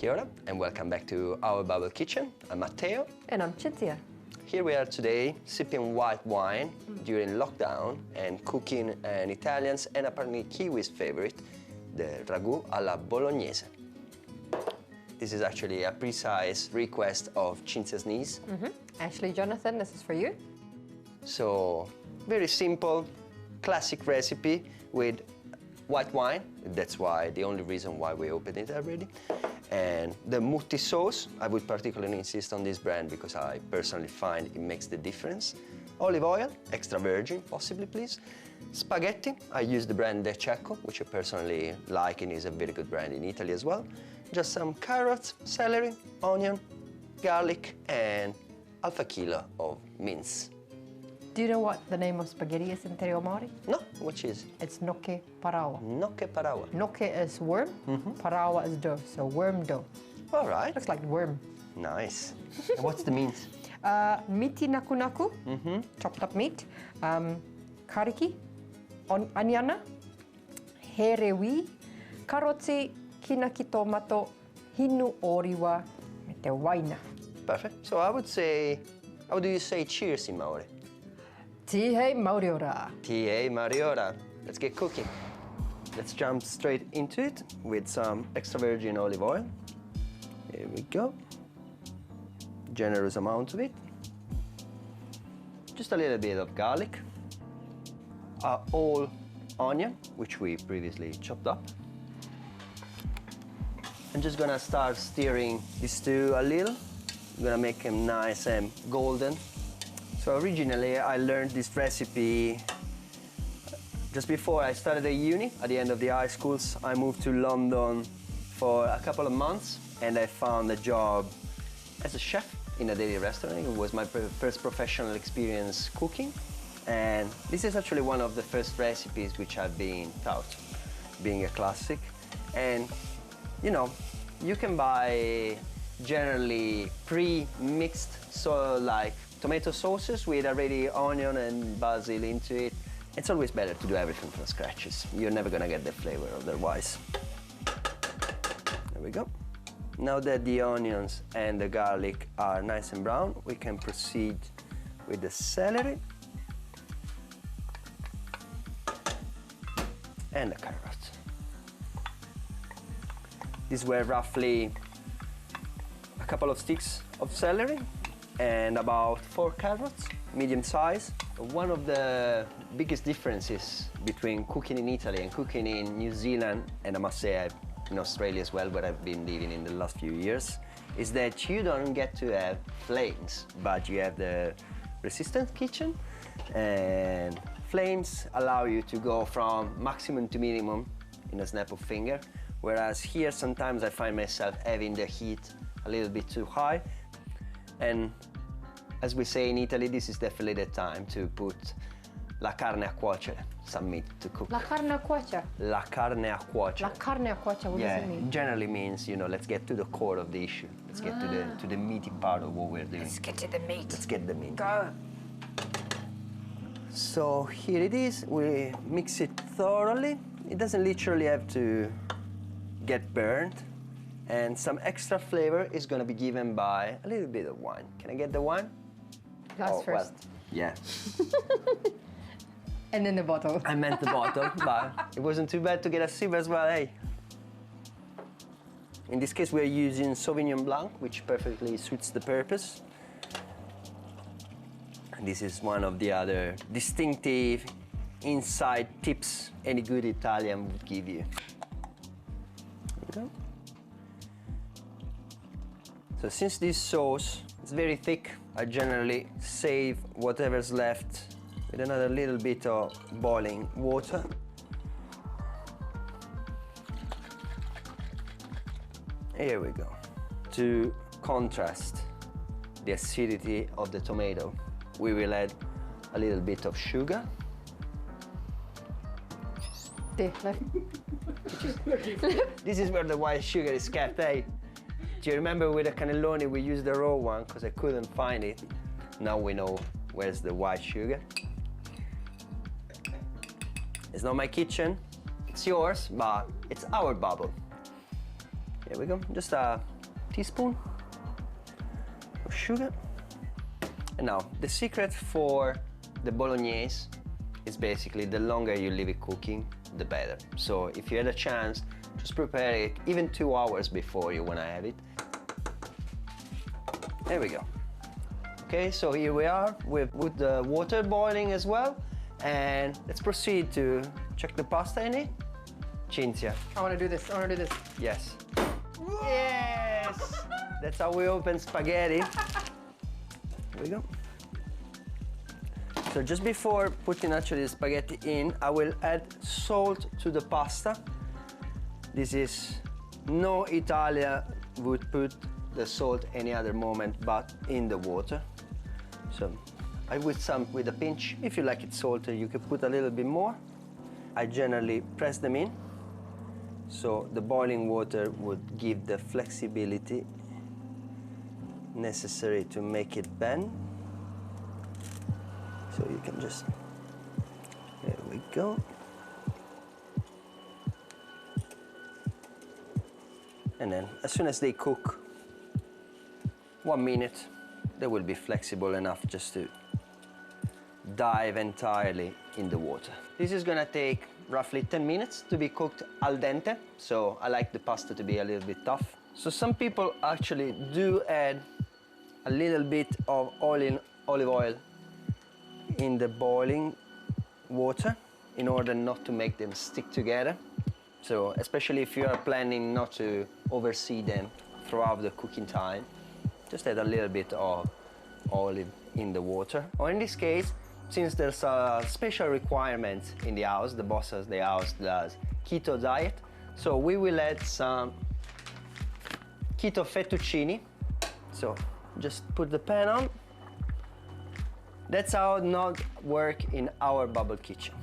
Kia ora and welcome back to our bubble kitchen. I'm Matteo. And I'm Cinzia. Here we are today sipping white wine during lockdown and cooking an Italian's and apparently Kiwi's favorite, the ragu alla Bolognese. This is actually a precise request of Cinzia's niece. Ashley, Jonathan, this is for you. So, very simple, classic recipe with white wine. That's why, the only reason why we opened it already. And the mutti sauce, I would particularly insist on this brand because I personally find it makes the difference. Olive oil, extra virgin, possibly please. Spaghetti, I use the brand De Cecco, which I personally like and is a very good brand in Italy as well. Just some carrots, celery, onion, garlic, and half a kilo of mince. Do you know what the name of spaghetti is in Māori? No, which is? It's noke parawa. Noke parawa. Noke is worm, parawa is dough, so worm dough. All right. Looks like worm. Nice. And what's the mince? Miti naku naku, chopped up meat, kariki, aniana, herewi, karoti, kinaki tomato, hinu oriwa, me te waina. Perfect. So I would say, how do you say cheers in Maori? Tihei Mauriora. T.A. Mariora. Let's get cooking. Let's jump straight into it with some extra virgin olive oil. Here we go. Generous amount of it. Just a little bit of garlic. A whole onion, which we previously chopped up. I'm just gonna start stirring this stew a little. I'm gonna make them nice and golden. So originally I learned this recipe just before I started at uni. At the end of the high schools, I moved to London for a couple of months and I found a job as a chef in a daily restaurant. It was my first professional experience cooking. And this is actually one of the first recipes which I've been taught, being a classic. And you know, you can buy generally pre-mixed, so like tomato sauces with already onion and basil into it. It's always better to do everything from scratch. You're never gonna get the flavor otherwise. There we go. Now that the onions and the garlic are nice and brown, we can proceed with the celery and the carrots. These were roughly a couple of sticks of celery and about 4 carrots, medium size. One of the biggest differences between cooking in Italy and cooking in New Zealand, and I must say in Australia as well, where I've been living in the last few years, is that you don't get to have flames, but you have the resistant kitchen, and flames allow you to go from maximum to minimum in a snap of finger, whereas here sometimes I find myself having the heat a little bit too high. And as we say in Italy, this is definitely the time to put la carne a cuocere, some meat to cook. La carne a cuocere? La carne a cuocere. La carne a cuocere, what does it mean? It generally means, you know, let's get to the core of the issue. Let's get to the meaty part of what we're doing. Let's get to the meat. Let's get the meat. Go. So here it is. We mix it thoroughly. It doesn't literally have to get burned. And some extra flavor is going to be given by a little bit of wine. Can I get the wine? Glass first. Well, yeah. And then the bottle. I meant the bottle, but it wasn't too bad to get a sip as well, hey? In this case, we're using Sauvignon Blanc, which perfectly suits the purpose. And this is one of the other distinctive inside tips any good Italian would give you. There we go. So since this sauce is very thick, I generally save whatever's left with another little bit of boiling water. Here we go. To contrast the acidity of the tomato, we will add a little bit of sugar. This is where the white sugar is kept, eh? Do you remember with the cannelloni we used the raw one because I couldn't find it? Now we know where's the white sugar. It's not my kitchen, it's yours, but it's our bubble. Here we go, just a teaspoon of sugar. And now, the secret for the bolognese is basically the longer you leave it cooking, the better. So if you had a chance, just prepare it even 2 hours before you want to have it. There we go. Okay, so here we are with the water boiling as well. And let's proceed to check the pasta in it. Cinzia. I want to do this. I want to do this. Yes. Yes! That's how we open spaghetti. Here we go. So just before putting actually the spaghetti in, I will add salt to the pasta. This is, no Italia would put the salt any other moment but in the water. So I would some with a pinch. If you like it salty, you could put a little bit more. I generally press them in, so the boiling water would give the flexibility necessary to make it bend. So you can just, there we go. And then as soon as they cook 1 minute, they will be flexible enough just to dive entirely in the water. This is gonna take roughly 10 minutes to be cooked al dente, so I like the pasta to be a little bit tough. So some people actually do add a little bit of olive oil in the boiling water in order not to make them stick together. So especially if you are planning not to oversee them throughout the cooking time, just add a little bit of olive in the water. Or in this case, since there's a special requirement in the house, the boss of the house does keto diet, so we will add some keto fettuccine. So just put the pan on. That's how it not work in our bubble kitchen.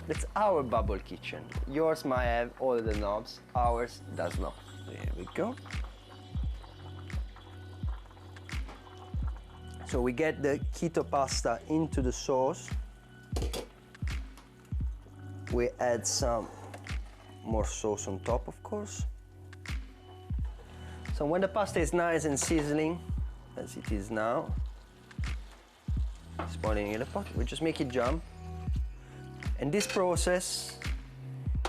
That's our bubble kitchen. Yours might have all the knobs, ours does not. There we go. So we get the keto pasta into the sauce. We add some more sauce on top, of course. So when the pasta is nice and sizzling, as it is now, it's boiling in the pot, we just make it jump. And this process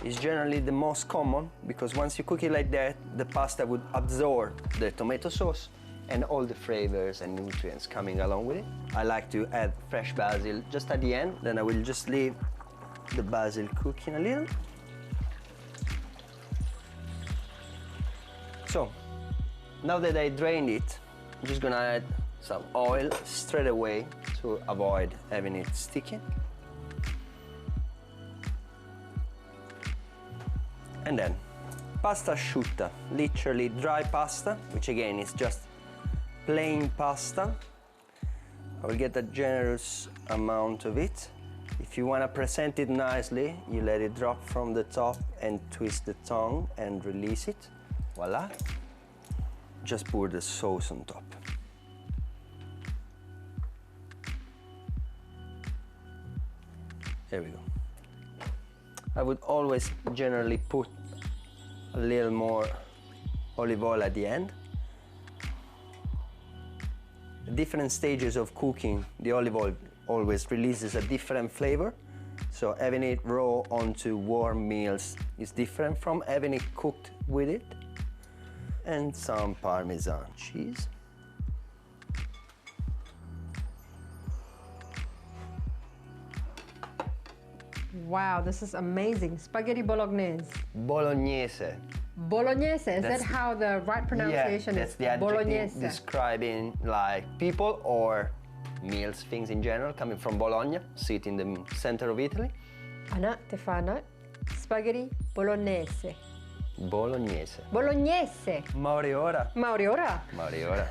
is generally the most common because once you cook it like that, the pasta would absorb the tomato sauce and all the flavors and nutrients coming along with it. I like to add fresh basil just at the end, then I will just leave the basil cooking a little. So, now that I drained it, I'm just gonna add some oil straight away to avoid having it sticking. And then, pasta asciutta, literally dry pasta, which again is just plain pasta. I will get a generous amount of it. If you want to present it nicely, you let it drop from the top and twist the tongue and release it. Voila. Just pour the sauce on top. There we go. I would always generally put a little more olive oil at the end. Different stages of cooking, the olive oil always releases a different flavor. So having it raw onto warm meals is different from having it cooked with it. And some Parmesan cheese. Wow, this is amazing. Spaghetti Bolognese. Bolognese. Bolognese, is that how the right pronunciation that's is? the adjective Bolognese. describing like people or meals, things in general, coming from Bologna, sit in the center of Italy. Anna, Tefana, Spaghetti Bolognese. Bolognese. Bolognese. Maori ora. Maori ora. Maori ora.